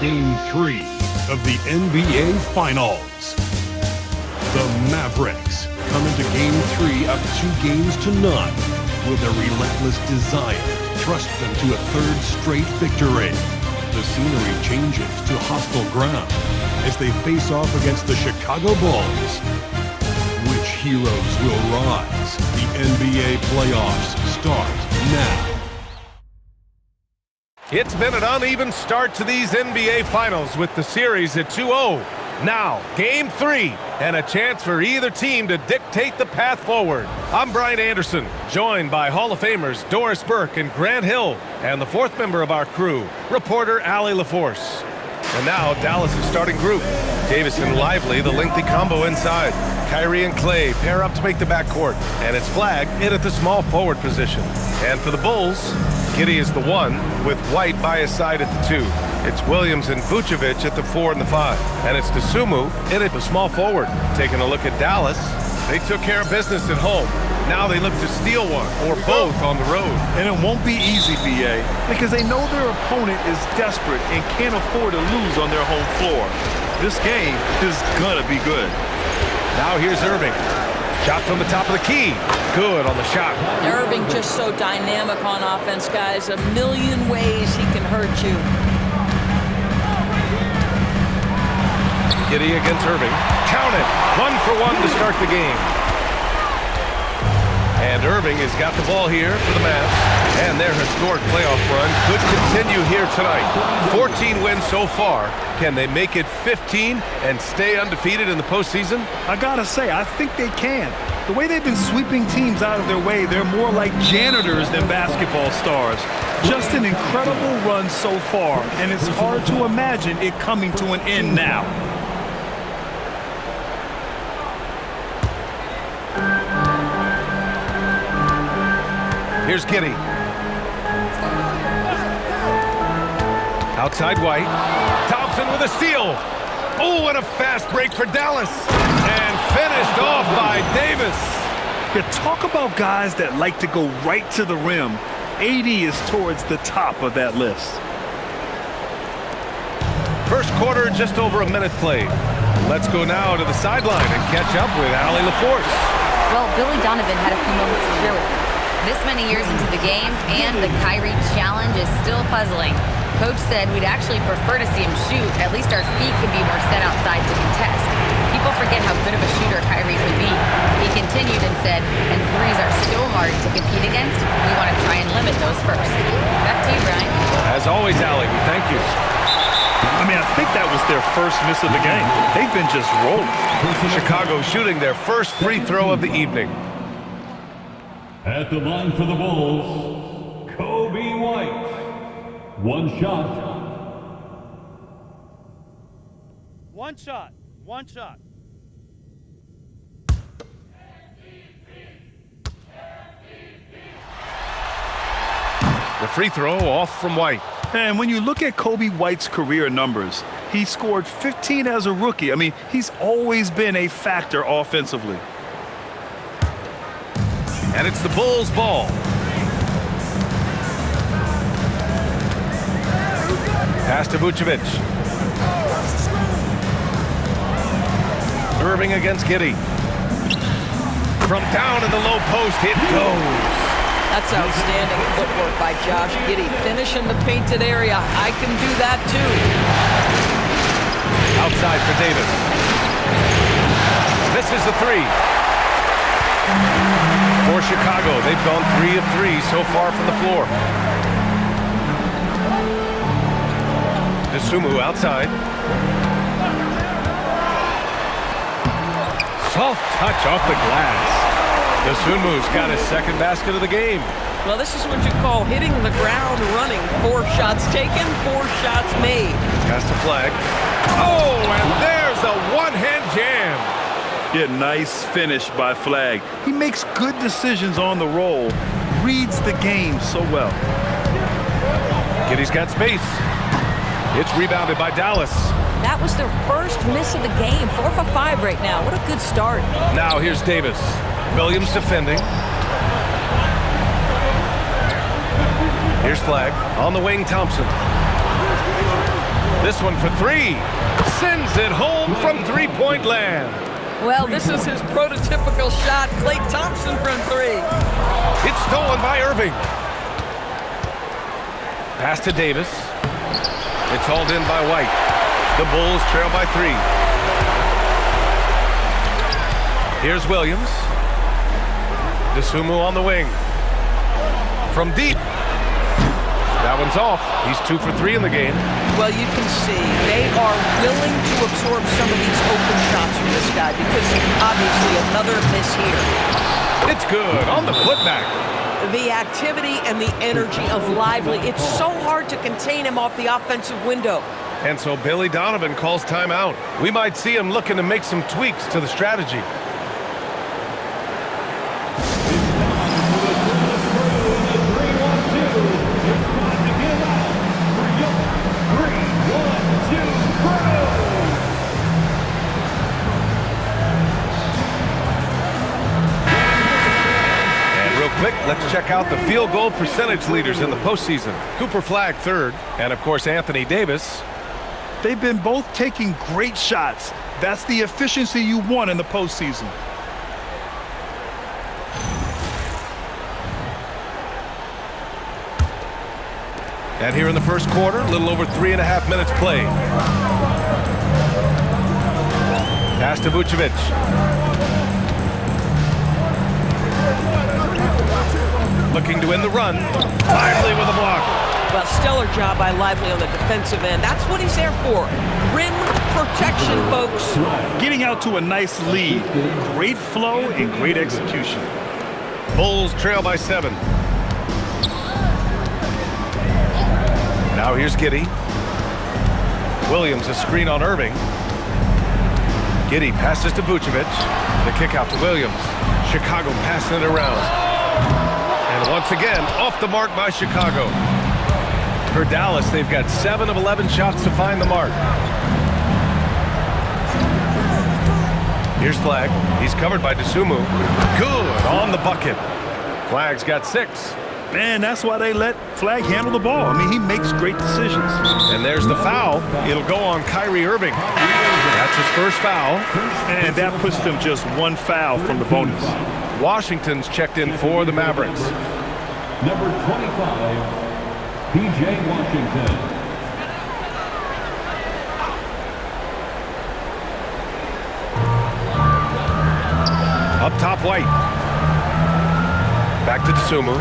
Game 3 of the NBA Finals. The Mavericks come into Game 3 up 2-0 with a relentless desire thrust them to a third straight victory. The scenery changes to hostile ground as they face off against the Chicago Bulls. Which heroes will rise? The NBA playoffs start now. It's been an uneven start to these NBA Finals with the series at 2-0. Now, Game 3, and a chance for either team to dictate the path forward. I'm Brian Anderson, joined by Hall of Famers Doris Burke and Grant Hill, and the fourth member of our crew, reporter Allie LaForce. And now, Dallas' starting group. Davis and Lively, the lengthy combo inside. Kyrie and Clay pair up to make the backcourt, and it's Flag in at the small forward position. And for the Bulls, Giddey is the 1, with White by his side at the 2. It's Williams and Vucevic at the 4 and the 5. And it's Dosunmu in at the small forward. Taking a look at Dallas, they took care of business at home. Now they look to steal one or both on the road. And it won't be easy, BA, because they know their opponent is desperate and can't afford to lose on their home floor. This game is gonna be good. Now here's Irving. Shot from the top of the key. Good on the shot. Irving just so dynamic on offense, guys. A million ways he can hurt you. Giddey against Irving. Count it. 1 for 1 to start the game. And Irving has got the ball here for the Mavs. And their historic playoff run could continue here tonight. 14 wins so far. Can they make it 15 and stay undefeated in the postseason? I gotta say, I think they can. The way they've been sweeping teams out of their way, they're more like janitors than basketball stars. Just an incredible run so far, and it's hard to imagine it coming to an end now. Here's Giddey. Outside White. Thompson with a steal. Oh, and a fast break for Dallas. And finished off by Davis. You talk about guys that like to go right to the rim. AD is towards the top of that list. First quarter, just over a minute played. Let's go now to the sideline and catch up with Allie LaForce. Well, Billy Donovan had a few moments to share with me. This many years into the game, and the Kyrie challenge is still puzzling. Coach said we'd actually prefer to see him shoot. At least our feet could be more set outside to contest. People forget how good of a shooter Kyrie could be. He continued and said, and threes are so hard to compete against, we want to try and limit those first. Back to you, Brian. As always, Allie, we thank you. I mean, I think that was their first miss of the game. They've been just rolling. Chicago shooting their first free throw of the evening. At the line for the Bulls, Kobe White. 1 shot. One shot. One shot. The free throw off from White. And when you look at Kobe White's career numbers, he scored 15 as a rookie. I mean, he's always been a factor offensively. And it's the Bulls' ball. Pass to Vucevic. Irving against Giddey. From down in the low post, it goes. That's outstanding footwork by Josh Giddey. Finishing the painted area. I can do that too. Outside for Davis. This is the 3. For Chicago, they've gone 3 of 3 so far from the floor. Dosunmu outside. Soft touch off the glass. Dosunmu's got his second basket of the game. Well, this is what you call hitting the ground running. 4 shots taken, 4 shots made. Pass to Flag. Oh, and there's a one-hand jam. Yeah, nice finish by Flag. He makes good decisions on the roll, reads the game so well. Giddey's got space. It's rebounded by Dallas. That was their first miss of the game. 4 for 5 right now. What a good start. Now here's Davis. Williams defending. Here's Flag. On the wing, Thompson. This one for three. Sends it home from three-point land. Well, this is his prototypical shot. Klay Thompson from three. It's stolen by Irving. Pass to Davis. It's hauled in by White. The Bulls trail by three. Here's Williams. Dosunmu on the wing. From deep. That one's off. He's 2 for 3 in the game. Well, you can see they are willing to absorb some of these open shots from this guy because obviously another miss here. It's good on the putback. The activity and the energy of Lively, it's so hard to contain him off the offensive window. And so Billy Donovan calls timeout. We might see him looking to make some tweaks to the strategy. Quick, let's check out the field goal percentage leaders in the postseason. Cooper Flagg third, and of course Anthony Davis. They've been both taking great shots. That's the efficiency you want in the postseason. And here in the first quarter, a little over 3.5 minutes played. Pass to Vucevic. Looking to win the run. Lively with a block. Well, stellar job by Lively on the defensive end. That's what he's there for. Rim protection, folks. Getting out to a nice lead. Great flow and great execution. Bulls trail by 7. Now here's Giddey. Williams a screen on Irving. Giddey passes to Vucevic. The kick out to Williams. Chicago passing it around. And once again, off the mark by Chicago. For Dallas, they've got 7 of 11 shots to find the mark. Here's Flagg. He's covered by Dosunmu. Good on the bucket. Flagg's got 6. Man, that's why they let Flagg handle the ball. I mean, he makes great decisions. And there's the foul. It'll go on Kyrie Irving. That's his first foul. And that puts them just 1 foul from the bonus. Washington's checked in for the Mavericks. Number 25, P.J. Washington. Up top, White. Back to Dosunmu.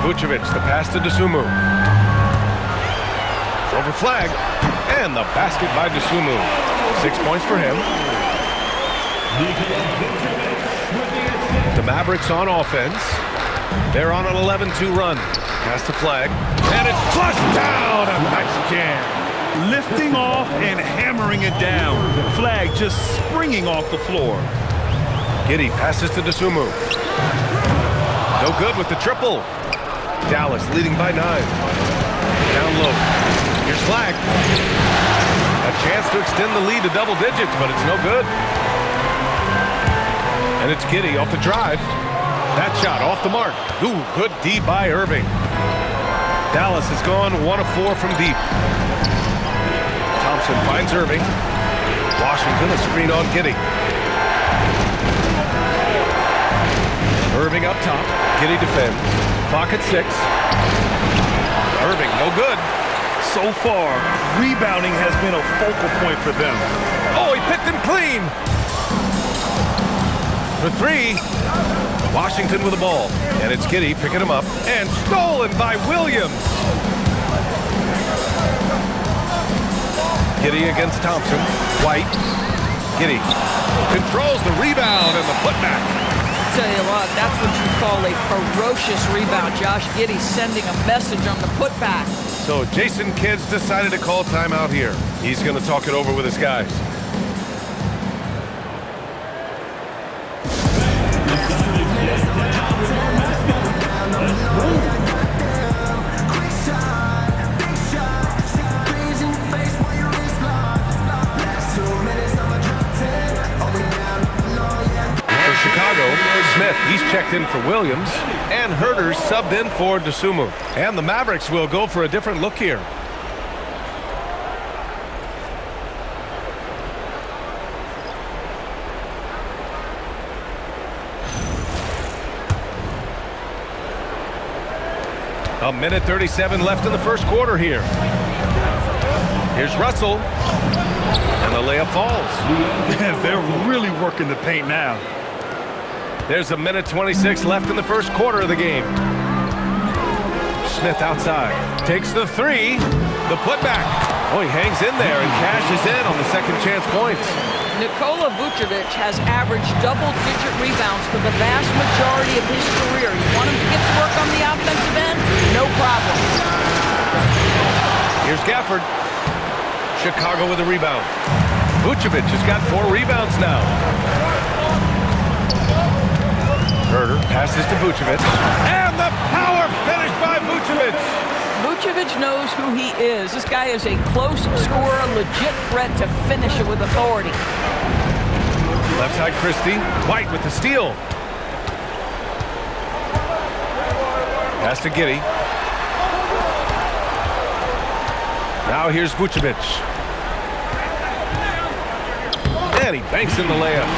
Vucevic, the pass to Dosunmu. Over Flagg. And the basket by Dosunmu. 6 points for him. The Mavericks on offense. They're on an 11-2 run. Pass to Flagg. And it's flushed down. A nice jam. Lifting off and hammering it down. Flagg just springing off the floor. Giddey passes to Dosunmu. No good with the triple. Dallas leading by 9. Down low. Here's Flagg. A chance to extend the lead to double digits, but it's no good. And it's Giddey off the drive. That shot off the mark. Ooh, good D by Irving. Dallas has gone 1 of 4 from deep. Thompson finds Irving. Washington a screen on Giddey. Irving up top. Giddey defends. Clock at 6. Irving, no good. So far, rebounding has been a focal point for them. Oh, he picked him clean. For 3. Washington with the ball. And it's Giddey picking him up. And stolen by Williams. Giddey against Thompson. White. Giddey controls the rebound and the putback. Tell you what, that's what you call a ferocious rebound. Josh Giddey sending a message on the putback. So Jason Kidd's decided to call timeout here. He's going to talk it over with his guys. For Chicago, Smith. Smith, he's checked in for Williams, and Herter's subbed in for Dosunmu. And the Mavericks will go for a different look here. A minute 37 left in the first quarter here. Here's Russell, and the layup falls. They're really working the paint now. There's a minute 26 left in the first quarter of the game. Smith outside, takes the three, the putback. Oh, he hangs in there and cashes in on the second chance points. Nikola Vucevic has averaged double-digit rebounds for the vast majority of his career. You want him to get to work on the offensive end? No problem. Here's Gafford. Chicago with a rebound. Vucevic has got 4 rebounds now. Herter passes to Vucevic. And the power finish by Vucevic. Vucevic knows who he is. This guy is a close scorer, legit threat to finish it with authority. Left side Christie. White with the steal. Pass to Giddey. Now here's Vucevic. And he banks in the layup.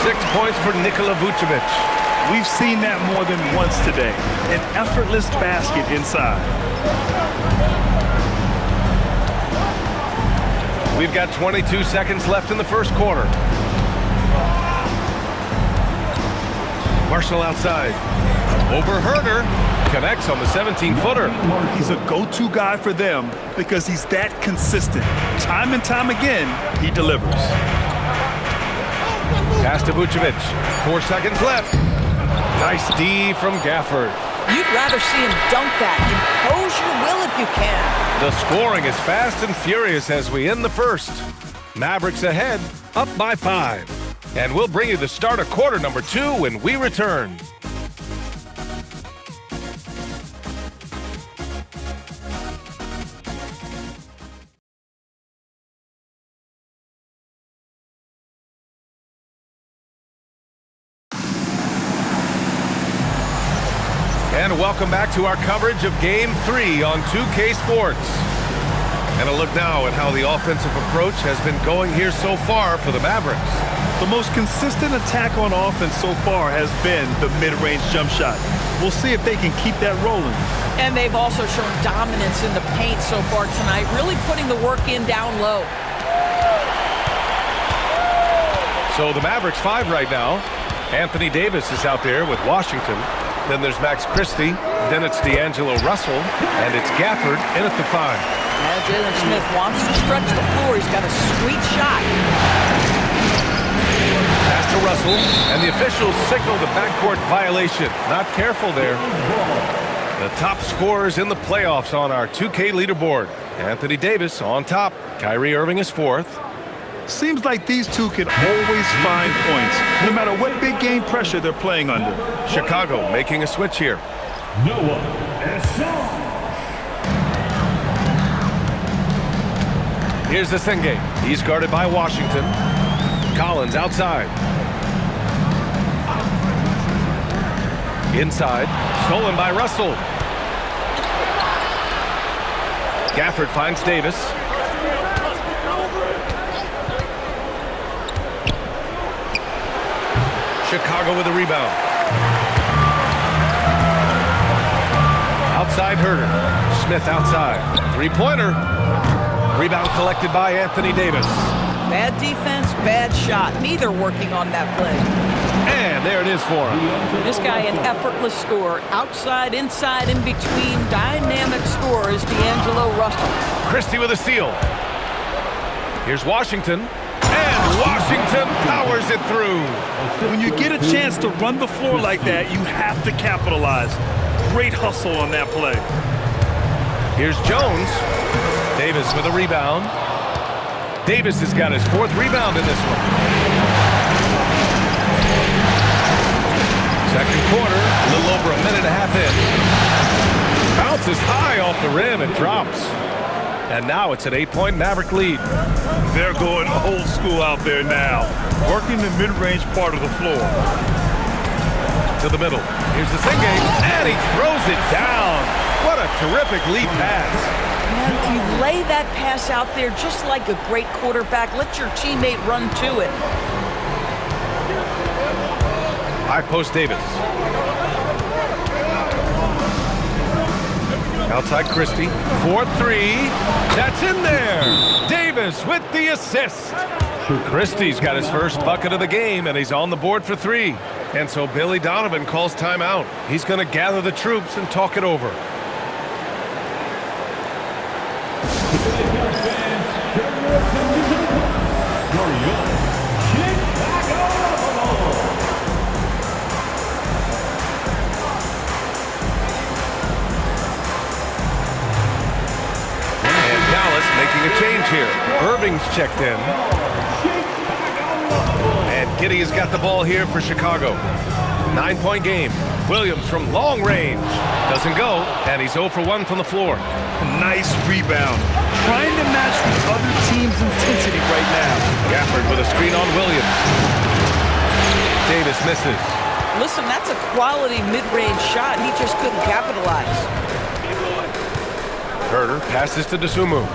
6 points for Nikola Vucevic. We've seen that more than once today. An effortless basket inside. We've got 22 seconds left in the first quarter. Marshall outside. Over Herter. Connects on the 17-footer. He's a go-to guy for them because he's that consistent. Time and time again, he delivers. Pass to Vucevic. 4 seconds left. Nice D from Gafford. You'd rather see him dunk that. Impose your will if you can. The scoring is fast and furious as we end the first. Mavericks ahead, up by 5. And we'll bring you the start of quarter number 2 when we return. And welcome back to our coverage of Game 3 on 2K Sports. And a look now at how the offensive approach has been going here so far for the Mavericks. The most consistent attack on offense so far has been the mid-range jump shot. We'll see if they can keep that rolling. And they've also shown dominance in the paint so far tonight, really putting the work in down low. So the Mavericks 5 right now. Anthony Davis is out there with Washington. Then there's Max Christie. Then it's D'Angelo Russell. And it's Gafford in at the 5. Now Jalen Smith wants to stretch the floor. He's got a sweet shot. Pass to Russell. And the officials signal the backcourt violation. Not careful there. The top scorers in the playoffs on our 2K leaderboard. Anthony Davis on top. Kyrie Irving is 4th. Seems like these two can always find points, no matter what big game pressure they're playing under. Chicago making a switch here. Here's the Senge. He's guarded by Washington. Collins outside. Inside. Stolen by Russell. Gafford finds Davis. Chicago with a rebound. Outside Herter. Smith outside. Three-pointer. Rebound collected by Anthony Davis. Bad defense, bad shot. Neither working on that play. And there it is for him. This guy an effortless scorer. Outside, inside, in between. Dynamic scorer is D'Angelo Russell. Christie with a steal. Here's Washington. And Washington powers it through. When you get a chance to run the floor like that, you have to capitalize. Great hustle on that play. Here's Jones. Davis with a rebound. Davis has got his 4th rebound in this one. Second quarter, a little over a minute and a half in. Bounces high off the rim and drops. And now it's an 8-point Maverick lead. They're going old school out there now, working the mid-range part of the floor. To the middle. Here's the sing game, and he throws it down. What a terrific lead pass. Man, you lay that pass out there just like a great quarterback. Let your teammate run to it. High post Davis. Outside Christie. 4-3. That's in there. Davis with the assist. Christie's got his first bucket of the game, and he's on the board for 3. And so Billy Donovan calls timeout. He's going to gather the troops and talk it over. And Dallas making a change here. Irving's checked in. And Giddey has got the ball here for Chicago. 9-point game. Williams from long range. Doesn't go, and he's 0 for 1 from the floor. Nice rebound. Trying to match the other team's intensity right now. Gafford with a screen on Williams. Davis misses. Listen, that's a quality mid-range shot. He just couldn't capitalize. Herter passes to Dosunmu.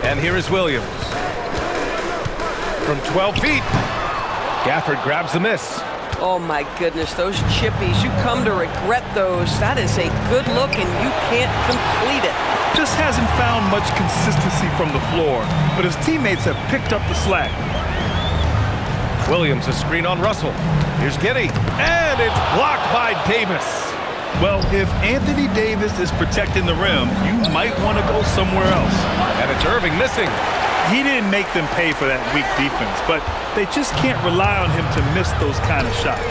And here is Williams. From 12 feet. Gafford grabs the miss. Oh my goodness, those chippies, you come to regret those. That is a good look and you can't complete it. Just hasn't found much consistency from the floor, but his teammates have picked up the slack. Williams a screen on Russell. Here's Giddey, and it's blocked by Davis. Well, if Anthony Davis is protecting the rim, you might want to go somewhere else. And it's Irving missing. He didn't make them pay for that weak defense, but they just can't rely on him to miss those kind of shots.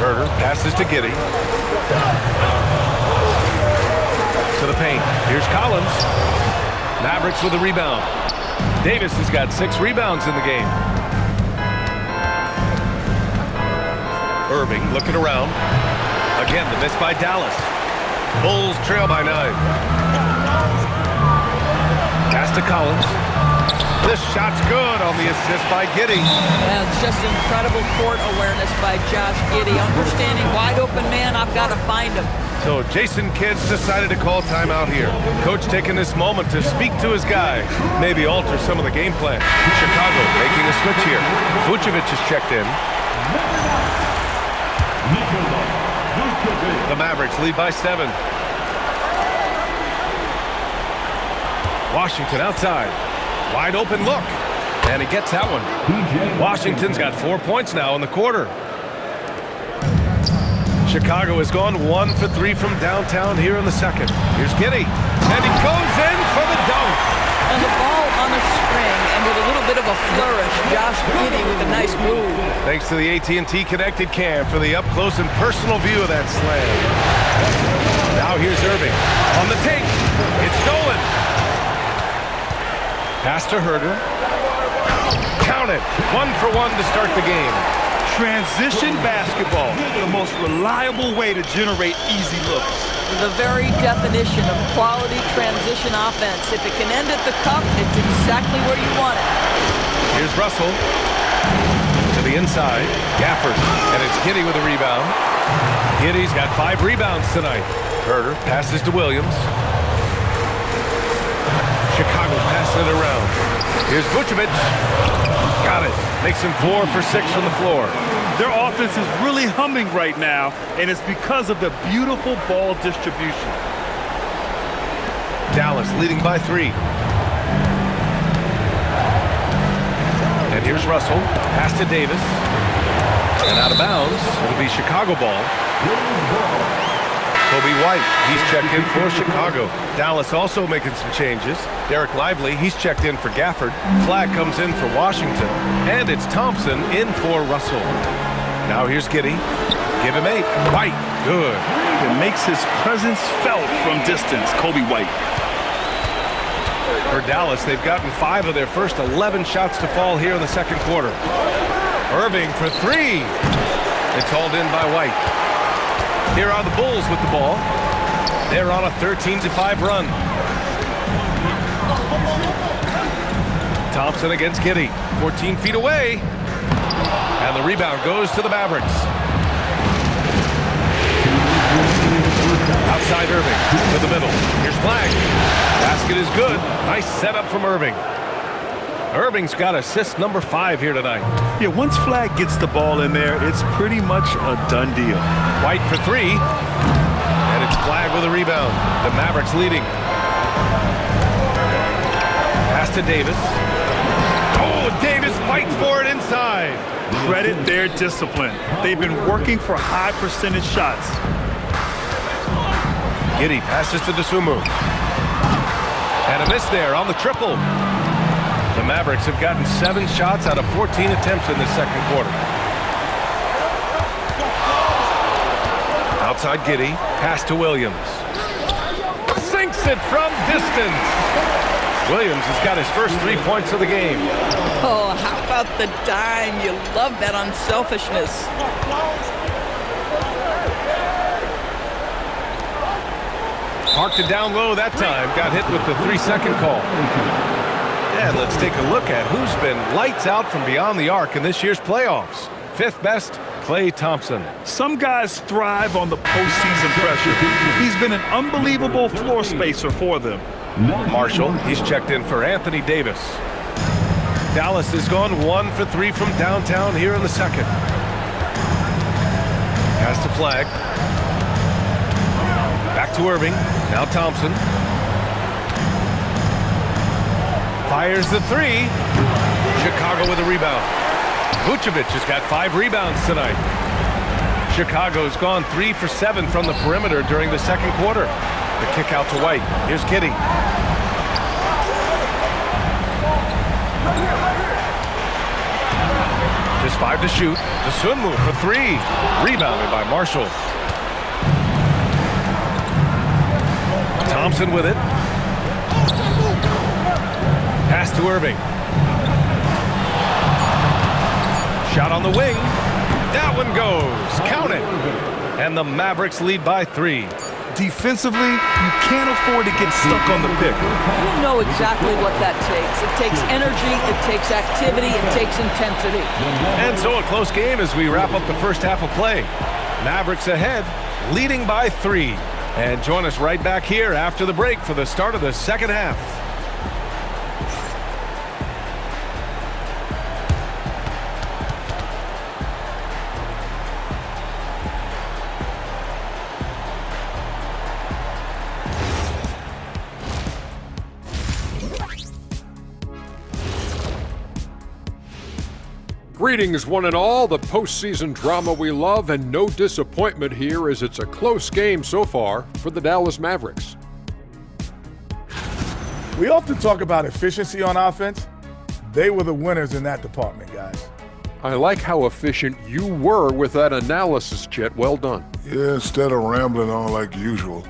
Herter passes to Giddey. To the paint. Here's Collins. Mavericks with a rebound. Davis has got 6 rebounds in the game. Irving looking around. Again, the miss by Dallas. Bulls trail by 9. Pass to Collins. This shot's good on the assist by Giddey. Yeah, it's just incredible court awareness by Josh Giddey. Understanding wide open man, I've got to find him. So Jason Kidd's decided to call timeout here. Coach taking this moment to speak to his guys. Maybe alter some of the game plan. Chicago making a switch here. Vucevic is checked in. The Mavericks lead by 7. Washington outside. Wide open look. And he gets that one. Washington's got 4 points now in the quarter. Chicago has gone 1 for 3 from downtown here in the second. Here's Giddey. And he goes in for the dunk. And the ball on the string, and with a little bit of a flourish, Josh Giddey with a nice move. Thanks to the AT&T Connected Cam for the up-close and personal view of that slam. Now here's Irving. On the take. It's stolen. Pass to Herter. Count it. 1 for 1 to start the game. Transition basketball, the most reliable way to generate easy looks. The very definition of quality transition offense. If it can end at the cup, it's exactly where you want it. Here's Russell. To the inside. Gafford. And it's Giddey with a rebound. Giddey's got 5 rebounds tonight. Herter passes to Williams. Chicago passing it around. Here's Vucevic. Got it. Makes him 4 for 6 from the floor. Their offense is really humming right now, and it's because of the beautiful ball distribution. Dallas leading by 3. And here's Russell. Pass to Davis. And out of bounds. It'll be Chicago ball. Kobe White, he's checked in for Chicago. Dallas also making some changes. Derek Lively, he's checked in for Gafford. Flag comes in for Washington. And it's Thompson in for Russell. Now here's Giddey. Give him 8. White, good. It makes his presence felt from distance, Kobe White. For Dallas, they've gotten 5 of their first 11 shots to fall here in the second quarter. Irving for 3. It's hauled in by White. Here are the Bulls with the ball. They're on a 13-5 run. Thompson against Giddey. 14 feet away. And the rebound goes to the Mavericks. Outside Irving to the middle. Here's Flag. Basket is good. Nice setup from Irving. Irving's got assist number 5 here tonight. Yeah, once Flag gets the ball in there, it's pretty much a done deal. White for 3. And it's Flag with a rebound. The Mavericks leading. Pass to Davis. Oh, Davis fights for it inside. Credit their discipline. They've been working for high percentage shots. Giddey passes to Dosunmu. And a miss there on the triple. The Mavericks have gotten 7 shots out of 14 attempts in the second quarter. Outside Giddey, pass to Williams. Sinks it from distance. Williams has got his first 3 points of the game. Oh, how about the dime? You love that unselfishness. Parked it down low that time. Got hit with the 3-second call. And let's take a look at who's been lights out from beyond the arc in this year's playoffs. 5th best, Klay Thompson. Some guys thrive on the postseason pressure. He's been an unbelievable floor spacer for them. Marshall, he's checked in for Anthony Davis. Dallas has gone 1 for 3 from downtown here in the second. Pass to Flag. Back to Irving. Now Thompson. Fires the 3. Chicago with a rebound. Vucevic has got 5 rebounds tonight. Chicago's gone 3 for 7 from the perimeter during the second quarter. The kick out to White. Here's Giddey. Just 5 to shoot. Dosunmu for 3. Rebounded by Marshall. Thompson with it. Pass to Irving. Shot on the wing. That one goes. Count it. And the Mavericks lead by 3. Defensively, you can't afford to get stuck on the pick. You know exactly what that takes. It takes energy, it takes activity, it takes intensity. And so a close game as we wrap up the first half of play. Mavericks ahead, leading by 3. And join us right back here after the break for the start of the second half. Greetings, one and all, the postseason drama we love, and no disappointment here as it's a close game so far for the Dallas Mavericks. We often talk about efficiency on offense. They were the winners in that department, guys. I like how efficient you were with that analysis, Chet. Well done. Yeah, instead of rambling on like usual.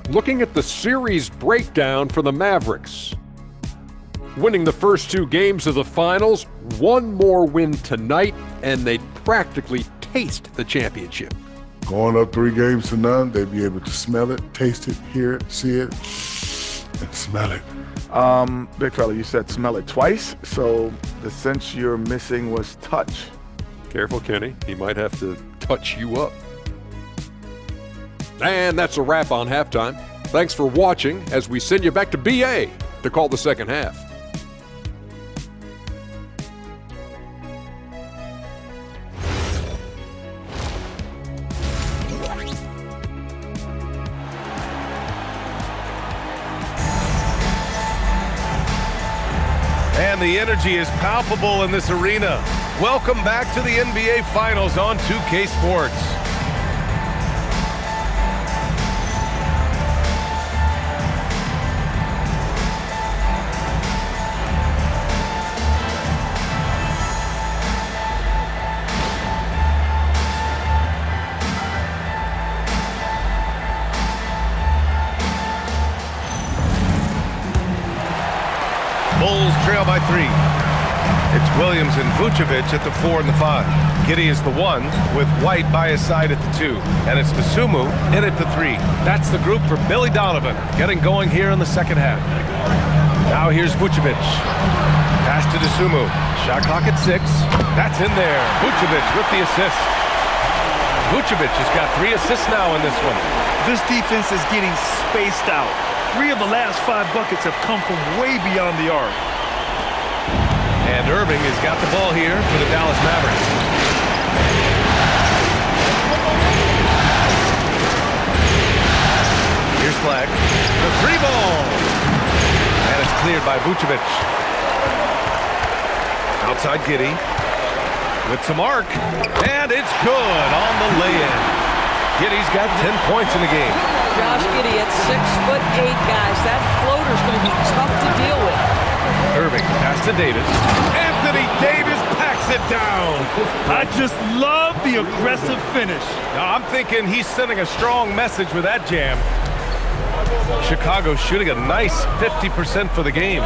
Looking at the series breakdown for the Mavericks. Winning the first 2 games of the finals, 1 more win tonight, and they'd practically taste the championship. Going up 3 games to none, they'd be able to smell it, taste it, hear it, see it, and smell it. Big fella, you said smell it twice, so the sense you're missing was touch. Careful, Kenny. He might have to touch you up. And that's a wrap on halftime. Thanks for watching as we send you back to BA to call the second half. And the energy is palpable in this arena. Welcome back to the NBA Finals on 2K Sports. Bulls trail by 3. It's Williams and Vucevic at the 4 and the 5. Giddey is the 1 with White by his side at the 2. And it's Dosunmu in at the 3. That's the group for Billy Donovan getting going here in the second half. Now here's Vucevic. Pass to Dosunmu. Shot clock at 6. That's in there. Vucevic with the assist. Vucevic has got 3 assists now in this one. This defense is getting spaced out. 3 of the last 5 buckets have come from way beyond the arc. And Irving has got the ball here for the Dallas Mavericks. Here's Flag. The 3-ball. And it's cleared by Vucevic. Outside Giddey. With some arc. And it's good on the lay-in. Giddey's got 10 points in the game. Josh Giddey at 6'8", guys. That floater's going to be tough to deal with. Irving pass to Davis. Anthony Davis packs it down. I just love the aggressive finish. Now, I'm thinking he's sending a strong message with that jam. Chicago shooting a nice 50% for the game.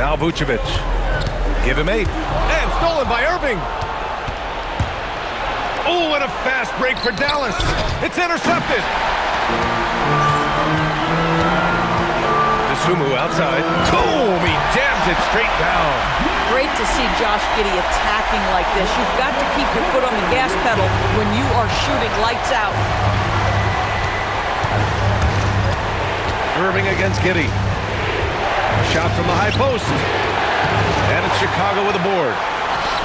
Now Vucevic. Give him 8. And stolen by Irving. Oh, and a fast break for Dallas. It's intercepted. Dosunmu outside. Boom! He jams it straight down. Great to see Josh Giddey attacking like this. You've got to keep your foot on the gas pedal when you are shooting lights out. Irving against Giddey. A shot from the high post. And it's Chicago with a board.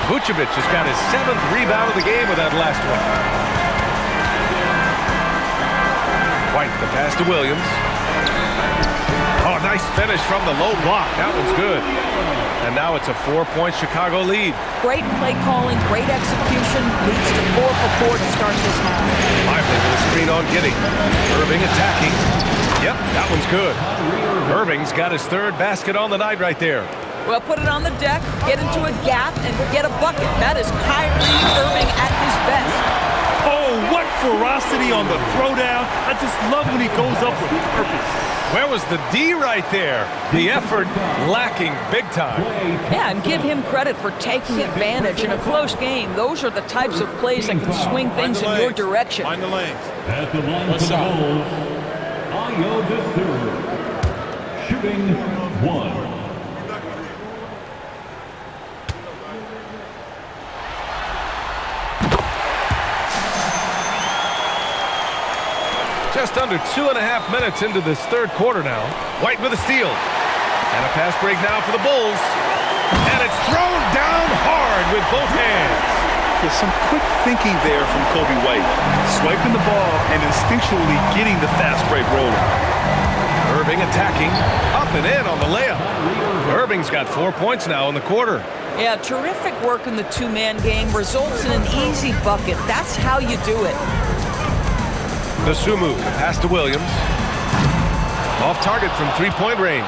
Vucevic has got his 7th rebound of the game with that last one. White, the pass to Williams. Oh, nice finish from the low block. That one's good. And now it's a 4-point Chicago lead. Great play calling, great execution. Leads to 4 for 4 to start this half. Lively with a screen on Giddey. Irving attacking. Yep, that one's good. Irving's got his 3rd basket on the night right there. Well, put it on the deck, get into a gap, and get a bucket. That is Kyrie Irving at his best. Oh, what ferocity on the throwdown. I just love when he goes up with purpose. Where was the D right there? The effort lacking big time. Yeah, and give him credit for taking advantage in a close game. Those are the types of plays that can swing things in your direction. Find the lanes. At the line for the goals, Ayo Dosunmu, shooting 1. Just under 2.5 minutes into this 3rd quarter now. White with a steal. And a pass break now for the Bulls. And it's thrown down hard with both hands. There's some quick thinking there from Kobe White. Swiping the ball and instinctually getting the fast break rolling. Irving attacking. Up and in on the layup. Irving's got 4 points now in the quarter. Yeah, terrific work in the 2-man game. Results in an easy bucket. That's how you do it. Dosunmu, pass to Williams. Off target from 3-point range.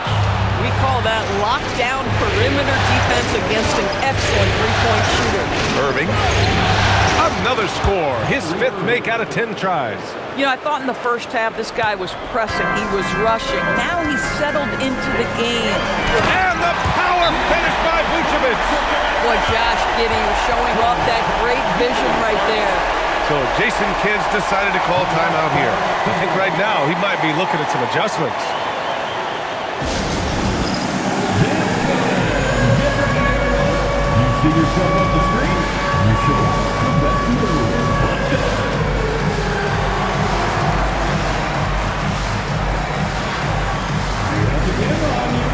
We call that lockdown perimeter defense against an excellent 3-point shooter. Irving. Another score. His 5th make out of 10 tries. You know, I thought in the first half this guy was pressing. He was rushing. Now he's settled into the game. And the power finish by Vucevic. Boy, Josh Giddey was showing off that great vision right there. So Jason Kidd's decided to call timeout here. I think right now he might be looking at some adjustments. You see yourself on the screen? You should watch the best moves. Let's go. You have the camera on you.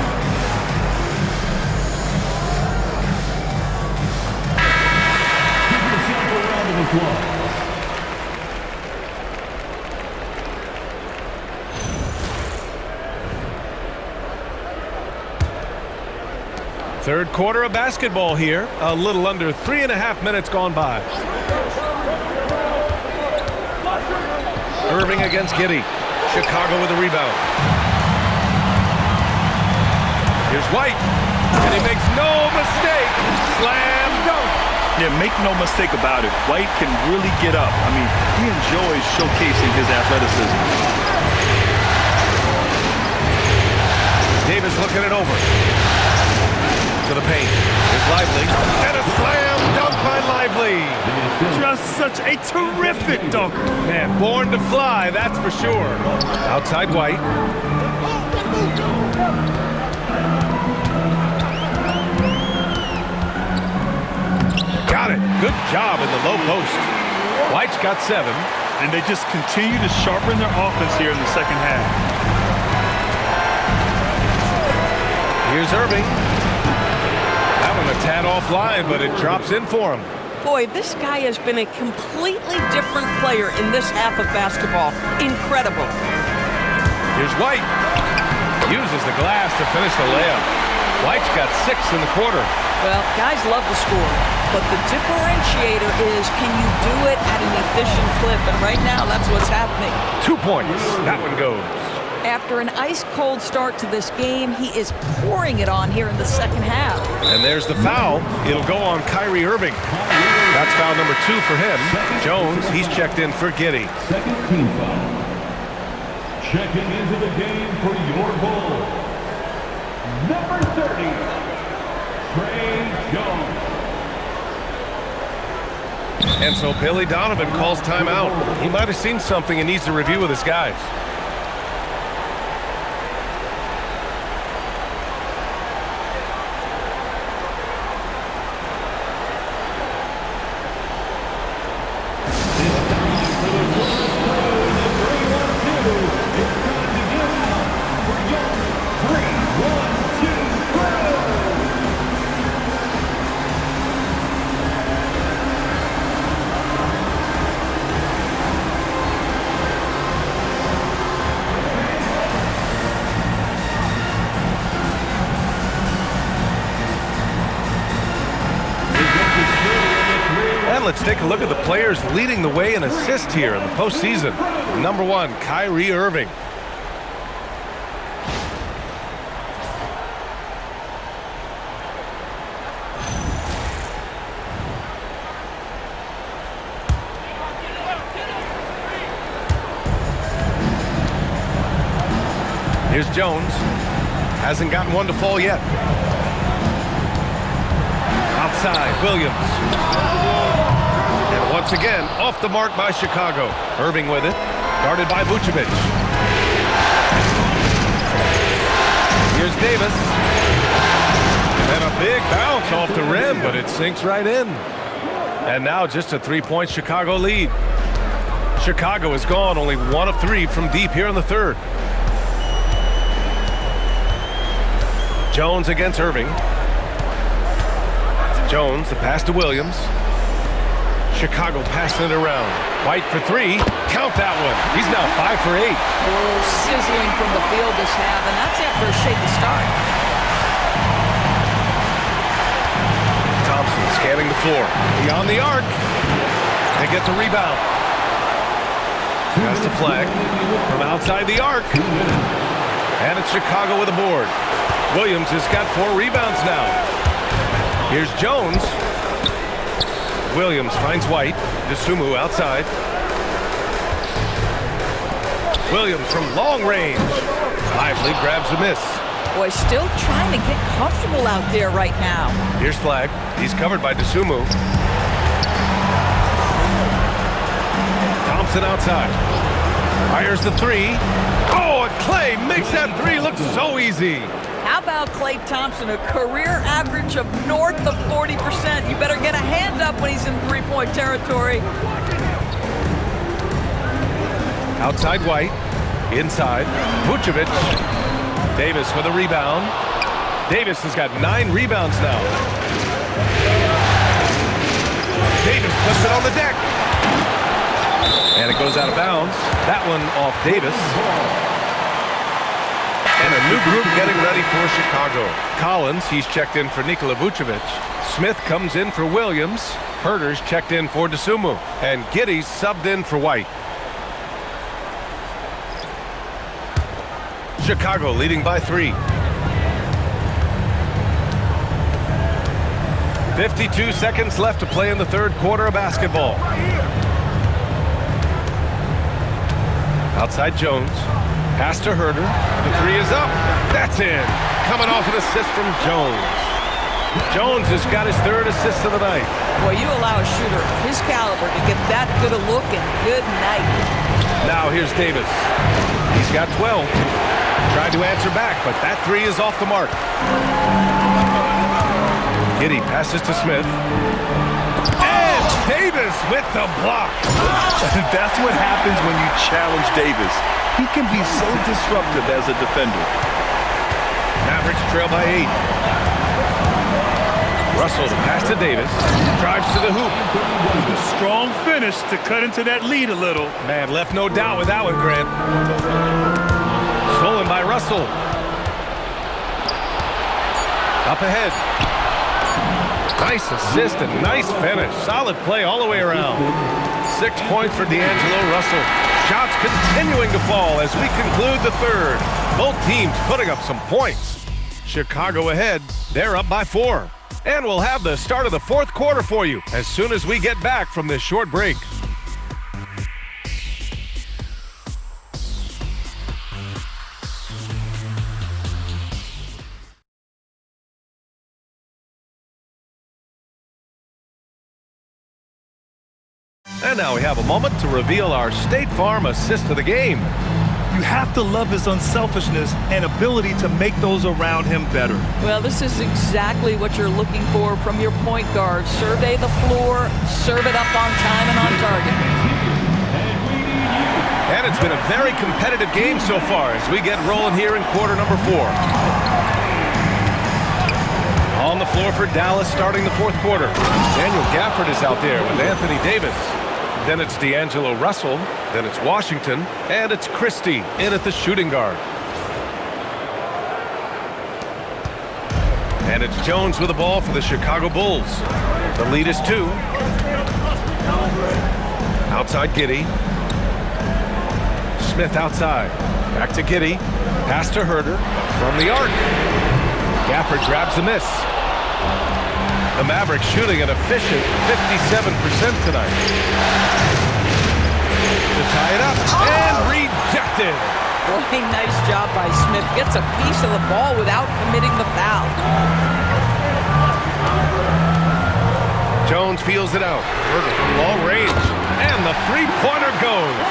Give yourself a round of applause. Third quarter of basketball here. A little under 3.5 minutes gone by. Irving against Giddey. Chicago with a rebound. Here's White. And he makes no mistake. Slam dunk. Yeah, make no mistake about it. White can really get up. I mean, he enjoys showcasing his athleticism. Davis looking it over. To the paint. It's Lively. And a slam dunk by Lively. Just such a terrific dunker. Man, born to fly, that's for sure. Outside White. Got it. Good job in the low post. White's got 7. And they just continue to sharpen their offense here in the second half. Here's Irving. That one a tad offline, but it drops in for him. Boy, this guy has been a completely different player in this half of basketball. Incredible. Here's White. Uses the glass to finish the layup. White's got 6 in the quarter. Well, guys love to score, but the differentiator is, can you do it at an efficient clip? And right now, that's what's happening. 2 points. That one goes. After an ice-cold start to this game, he is pouring it on here in the second half. And there's the foul. It'll go on Kyrie Irving. That's foul number 2 for him. Jones, he's checked in for Giddey. Second team foul. Checking into the game for your Bulls. Number 30, Trey Jones. And so Billy Donovan calls timeout. He might have seen something and needs to review with his guys. Let's take a look at the players leading the way in assists here in the postseason. Number 1, Kyrie Irving. Here's Jones. Hasn't gotten one to fall yet. Outside, Williams. And once again, off the mark by Chicago. Irving with it, guarded by Vucevic. Here's Davis. And a big bounce off the rim, but it sinks right in. And now just a 3-point Chicago lead. Chicago has gone only 1 of 3 from deep here in the third. Jones against Irving. Jones, the pass to Williams. Chicago passing it around. White for 3. Count that one. He's now 5 for 8. Oh, sizzling from the field this half, and that's after a shaky start. Thompson scanning the floor. Beyond the arc. They get the rebound. Pass to Flag from outside the arc. And it's Chicago with a board. Williams has got 4 rebounds now. Here's Jones. Williams finds White. DeSumo outside. Williams from long range. Lively grabs a miss. Boy, still trying to get comfortable out there right now. Here's Flag. He's covered by DeSumo. Thompson outside. Fires the 3. Oh, and Clay makes that 3 look so easy. How about Klay Thompson, a career average of north of 40%? You better get a hand up when he's in three-point territory. Outside White. Inside. Vucevic. Davis with a rebound. Davis has got 9 rebounds now. Davis puts it on the deck. And it goes out of bounds. That one off Davis. And a new group getting ready for Chicago. Collins, he's checked in for Nikola Vucevic. Smith comes in for Williams. Herter's checked in for DeSumo. And Giddey's subbed in for White. Chicago leading by 3. 52 seconds left to play in the third quarter of basketball. Outside Jones. Pass to Herter. The 3 is up. That's in. Coming off an assist from Jones. Jones has got his 3rd assist of the night. Boy, you allow a shooter of his caliber to get that good a look, and good night. Now here's Davis. He's got 12. Tried to answer back, but that 3 is off the mark. Giddey passes to Smith. And Davis with the block. That's what happens when you challenge Davis. He can be so disruptive as a defender. Mavericks trail by 8. Russell to pass to Davis. Drives to the hoop. A strong finish to cut into that lead a little. Man, left no doubt with that one, Grant. Stolen by Russell. Up ahead. Nice assist and nice finish. Solid play all the way around. 6 points for D'Angelo Russell. Shots continuing to fall as we conclude the 3rd. Both teams putting up some points. Chicago ahead. They're up by 4. And we'll have the start of the 4th quarter for you as soon as we get back from this short break. And now we have a moment to reveal our State Farm assist of the game. You have to love his unselfishness and ability to make those around him better. Well, this is exactly what you're looking for from your point guard. Survey the floor, serve it up on time and on target. And it's been a very competitive game so far as we get rolling here in quarter number 4. On the floor for Dallas starting the 4th quarter. Daniel Gafford is out there with Anthony Davis. Then it's D'Angelo Russell. Then it's Washington. And it's Christie in at the shooting guard. And it's Jones with the ball for the Chicago Bulls. The lead is 2. Outside Giddey. Smith outside. Back to Giddey. Pass to Herter. From the arc. Gafford grabs the miss. The Mavericks shooting an efficient 57% tonight. To tie it up. And rejected. Boy, nice job by Smith. Gets a piece of the ball without committing the foul. Jones feels it out. Herter from long range. And the 3-pointer goes.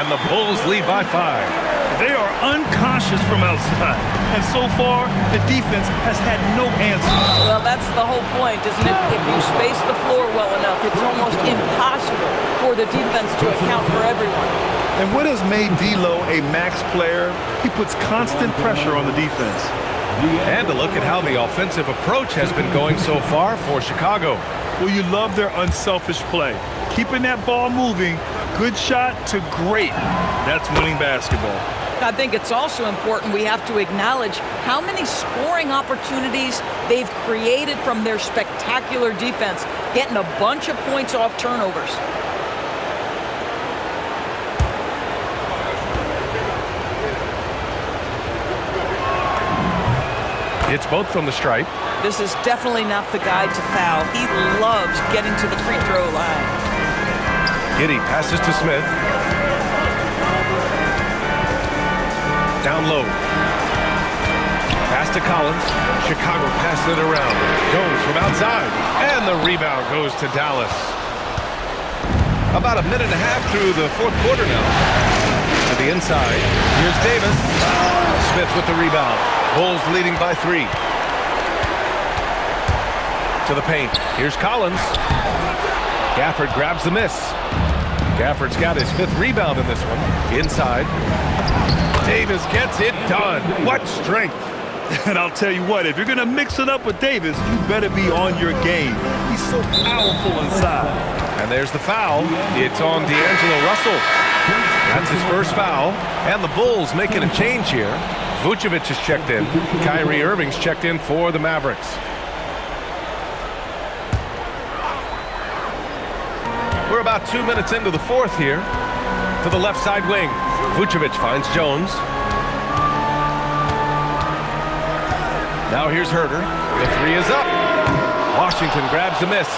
And the Bulls lead by 5. They are unconscious from outside. And so far, the defense has had no answer. Well, that's the whole point, isn't it? If you space the floor well enough, it's almost impossible for the defense to account for everyone. And what has made D'Lo a max player? He puts constant pressure on the defense. And to look at how the offensive approach has been going so far for Chicago. Well, you love their unselfish play. Keeping that ball moving, good shot to great. That's winning basketball. I think it's also important we have to acknowledge how many scoring opportunities they've created from their spectacular defense, getting a bunch of points off turnovers. It's both from the stripe. This is definitely not the guy to foul. He loves getting to the free throw line. Giddey passes to Smith. Down low. Pass to Collins. Chicago passing it around. Jones from outside. And the rebound goes to Dallas. About a minute and a half through the 4th quarter now. To the inside. Here's Davis. Smith with the rebound. Bulls leading by 3. To the paint. Here's Collins. Gafford grabs the miss. Gafford's got his 5th rebound in this one. Inside. Davis gets it done. What strength. And I'll tell you what, if you're going to mix it up with Davis, you better be on your game. He's so powerful inside. And there's the foul. It's on D'Angelo Russell. That's his first foul. And the Bulls making a change here. Vucevic is checked in. Kyrie Irving's checked in for the Mavericks. We're about 2 minutes into the 4th here. To the left side wing. Vucevic finds Jones. Now here's Herter. The 3 is up. Washington grabs the miss.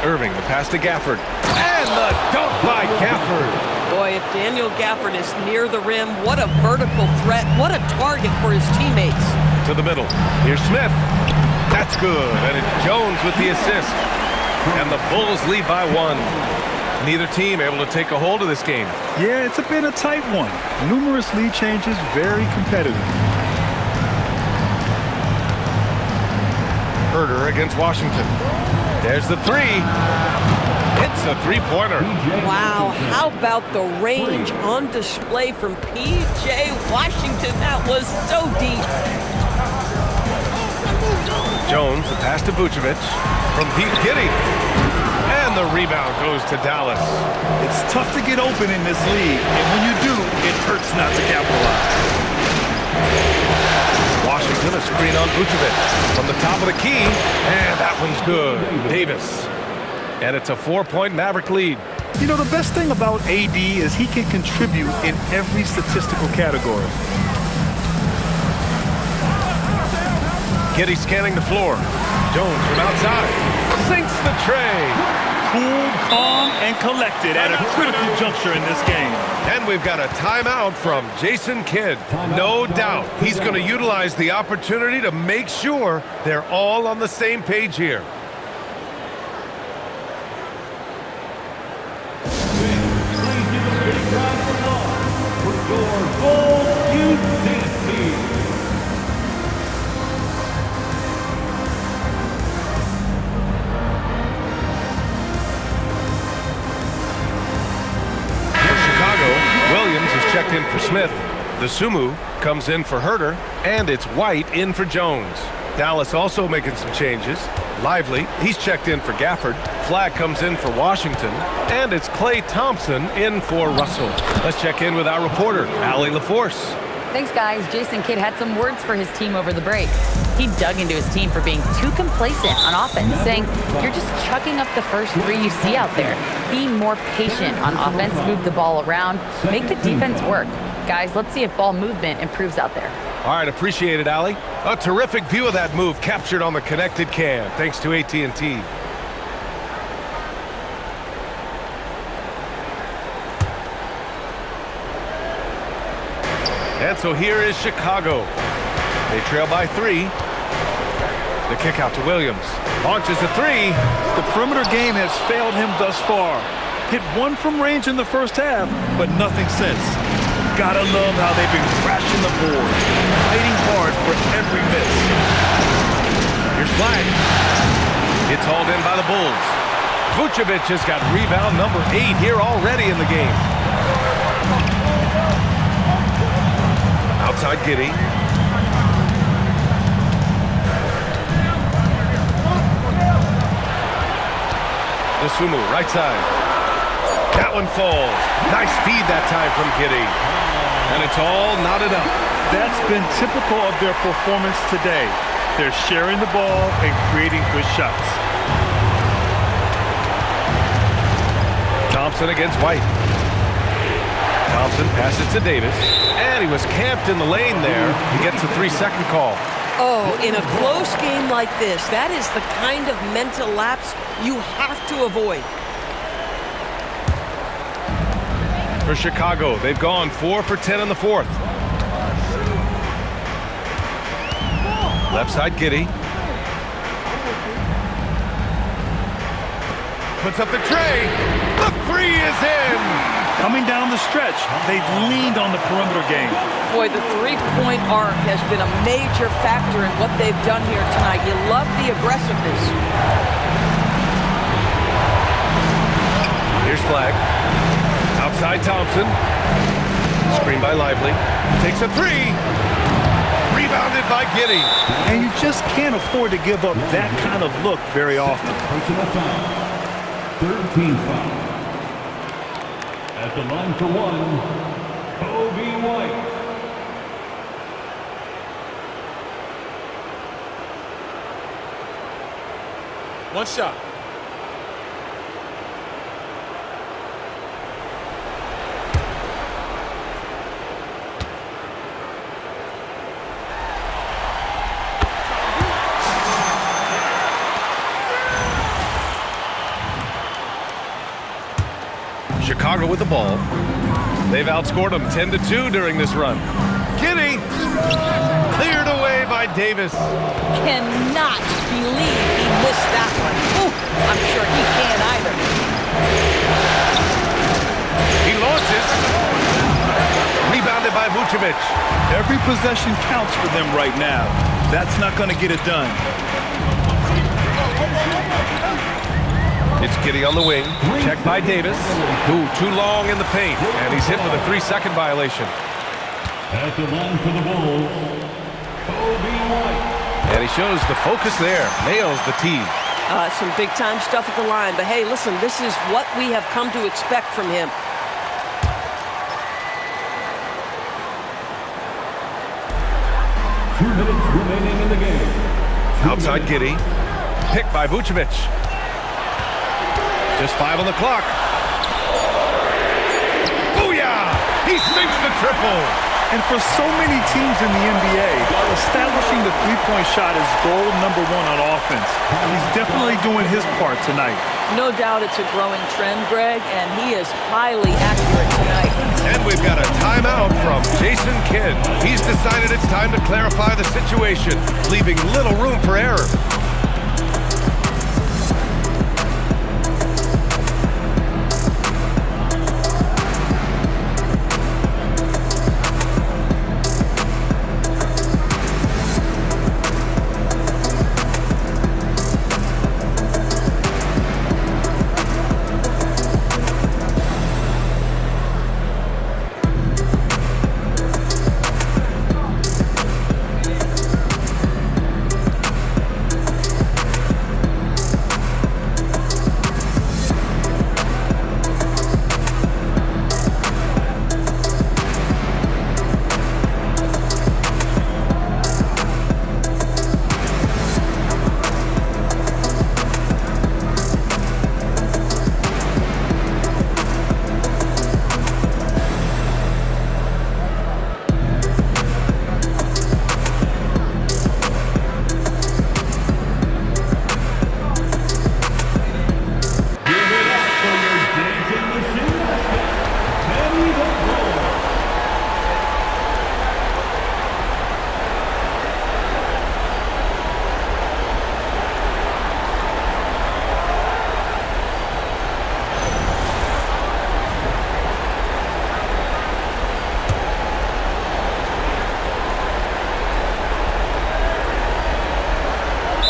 Irving, the pass to Gafford. And the dunk by Gafford. Boy, if Daniel Gafford is near the rim, what a vertical threat. What a target for his teammates. To the middle. Here's Smith. That's good. And it's Jones with the assist. And the Bulls lead by 1. Neither team able to take a hold of this game. Yeah, it's been a tight one. Numerous lead changes, very competitive. Herter against Washington. There's the three. It's a three-pointer. Wow, how about the range on display from P.J. Washington? That was so deep. Jones, the pass to Vucevic from Pete Giddy. And the rebound goes to Dallas. It's tough to get open in this league, and when you do, it hurts not to capitalize. Washington, a screen on Vucevic from the top of the key, and that one's good. Davis. And it's a 4-point Maverick lead. You know, the best thing about AD is he can contribute in every statistical category. Giddy scanning the floor. Jones from outside. Sinks the tray. Cool, calm, and collected at a critical juncture in this game. And we've got a timeout from Jason Kidd. No doubt he's going to utilize the opportunity to make sure they're all on the same page here. Checked in for Smith. The Sumu comes in for Herter, and it's White in for Jones. Dallas also making some changes. Lively, he's checked in for Gafford. Flag comes in for Washington, and it's Klay Thompson in for Russell. Let's check in with our reporter, Allie LaForce. Thanks, guys. Jason Kidd had some words for his team over the break. He dug into his team for being too complacent on offense, saying, you're just chucking up the first three you see out there. Be more patient on offense, move the ball around, make the defense work. Guys, let's see if ball movement improves out there. All right, appreciate it, Allie. A terrific view of that move captured on the connected cam, thanks to AT&T. And so here is Chicago. They trail by 3. The kick out to Williams. Launches a 3. The perimeter game has failed him thus far. Hit one from range in the first half, but nothing since. Gotta love how they've been crashing the boards, fighting hard for every miss. Here's Flag. It's hauled in by the Bulls. Vucevic has got rebound number 8 here already in the game. Outside Giddy. The Sumu, right side. That one falls. Nice feed that time from Giddy. And it's all knotted up. That's been typical of their performance today. They're sharing the ball and creating good shots. Thompson against White. Thompson passes to Davis. And he was camped in the lane there. He gets a 3-second call. Oh, in a close game like this, that is the kind of mental lapse you have to avoid. For Chicago, they've gone 4 for 10 in the fourth. Left side, Giddy. Puts up the tray. The 3 is in. Coming down the stretch, they've leaned on the perimeter game. Boy, the three-point arc has been a major factor in what they've done here tonight. You love the aggressiveness. Here's Flag. Outside Thompson. Screen by Lively. Takes a 3. Rebounded by Giddy. And you just can't afford to give up that kind of look very often. Personal foul. 13 foul. At the line for 1, Kobe White. One shot. Chicago with the ball. They've outscored them 10-2 during this run. Giddey! Cleared away by Davis. Cannot believe he missed that one. Ooh, I'm sure he can't either. He launches. Rebounded by Vucevic. Every possession counts for them right now. That's not going to get it done. It's Giddey on the wing. Checked by Davis. Ooh, too long in the paint. And he's hit with a 3-second violation. At the line for the Bulls, Kobe White. And he shows the focus there. Nails the tee. Some big-time stuff at the line. But, hey, listen, this is what we have come to expect from him. Two minutes remaining in the game. Outside Giddey. Picked by Vucevic. Just 5 on the clock. Booyah! He sinks the triple. And for so many teams in the NBA, establishing the three-point shot is goal number 1 on offense. He's definitely doing his part tonight. No doubt it's a growing trend, Greg, and he is highly accurate tonight. And we've got a timeout from Jason Kidd. He's decided it's time to clarify the situation, leaving little room for error.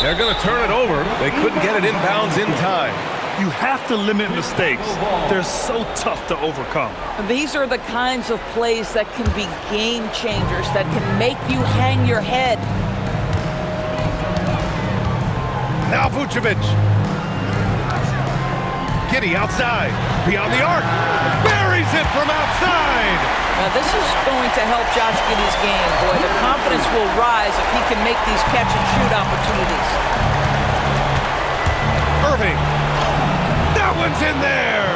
They're going to turn it over. They couldn't get it inbounds in time. You have to limit mistakes. They're so tough to overcome. These are the kinds of plays that can be game changers, that can make you hang your head. Now Vucevic. Giddey outside. Beyond the arc. Buries it from outside. Now this is going to help Josh Giddey's game, boy. The confidence will rise if he can make these catch-and-shoot opportunities. Irving. That one's in there.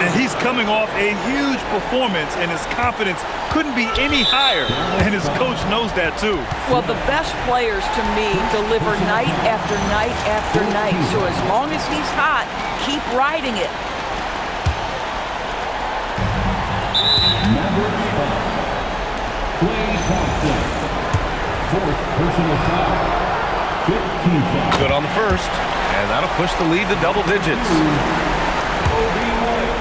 And he's coming off a huge performance, and his confidence couldn't be any higher. And his coach knows that, too. Well, the best players, to me, deliver night after night after night. So as long as he's hot, keep riding it. Mavericks foul. Klay Thompson. Fourth personal foul. 15 foul. Good on the first, and that'll push the lead to double digits. Kobe White.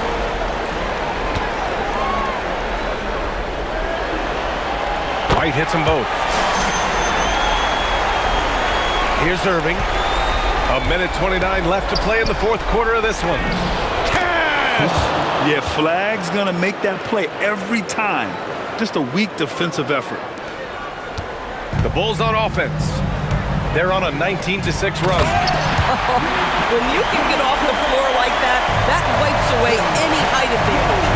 White hits them both. Here's Irving. 1:29 left to play in the fourth quarter of this one. Cash! Yeah, Flag's going to make that play every time. Just a weak defensive effort. The Bulls on offense. They're on a 19-6 run. When you can get off the floor like that, that wipes away any height advantage.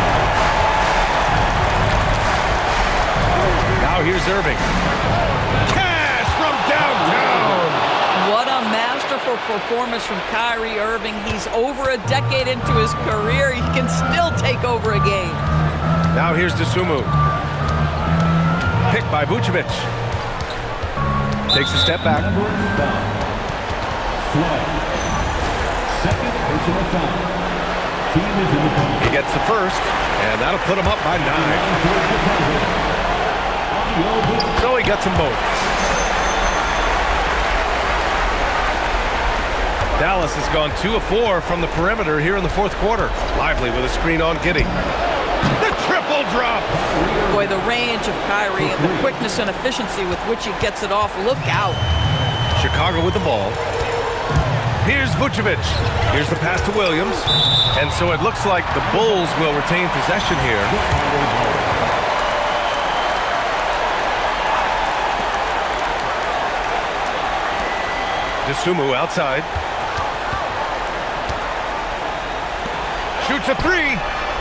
Now here's Irving. Cash from downtown. What a masterful performance from Kyrie Irving. He's over a decade into his career. He can still take over a game. Now here's Dosunmu. Picked by Vucevic. Takes a step back. Second personal foul. He gets the first, and that'll put him up by 9. So he gets them both. Dallas has gone 2 of 4 from the perimeter here in the fourth quarter. Lively with a screen on Giddey. The triple drop! Boy, the range of Kyrie and the quickness and efficiency with which he gets it off. Look out. Chicago with the ball. Here's Vucevic. Here's the pass to Williams. And so it looks like the Bulls will retain possession here. Dosunmu outside. Shoots a 3.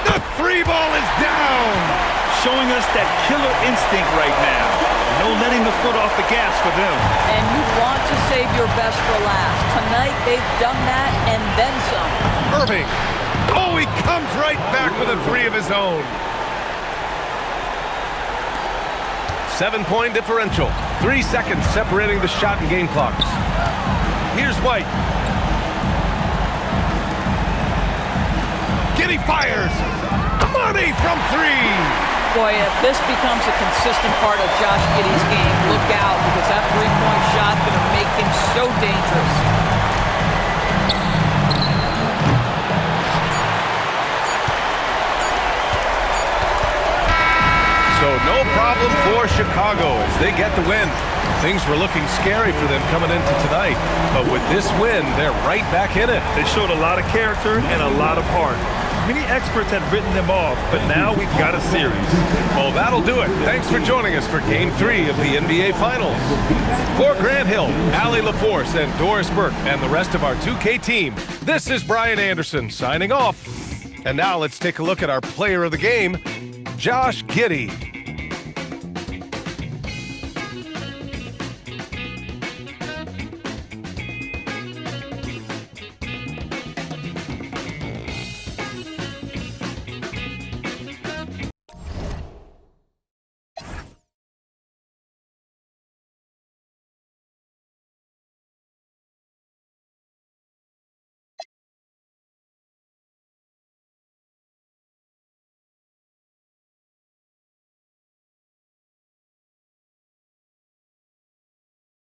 The 3 ball is down. Showing us that killer instinct right now. No letting the foot off the gas for them. And you want to save your best for last. Tonight, they've done that and then some. Irving. Oh, he comes right back with a 3 of his own. 7-point differential. 3 seconds separating the shot and game clocks. Here's White. Giddey fires. Money from 3. Boy, if this becomes a consistent part of Josh Giddey's game, look out, because that three-point shot is going to make him so dangerous. So no problem for Chicago as they get the win. Things were looking scary for them coming into tonight, but with this win, they're right back in it. They showed a lot of character and a lot of heart. Many experts had written them off, but now we've got a series. Well, that'll do it. Thanks for joining us for Game 3 of the NBA Finals. For Grant Hill, Allie LaForce, and Doris Burke, and the rest of our 2K team, this is Brian Anderson signing off. And now let's take a look at our player of the game, Josh Giddey.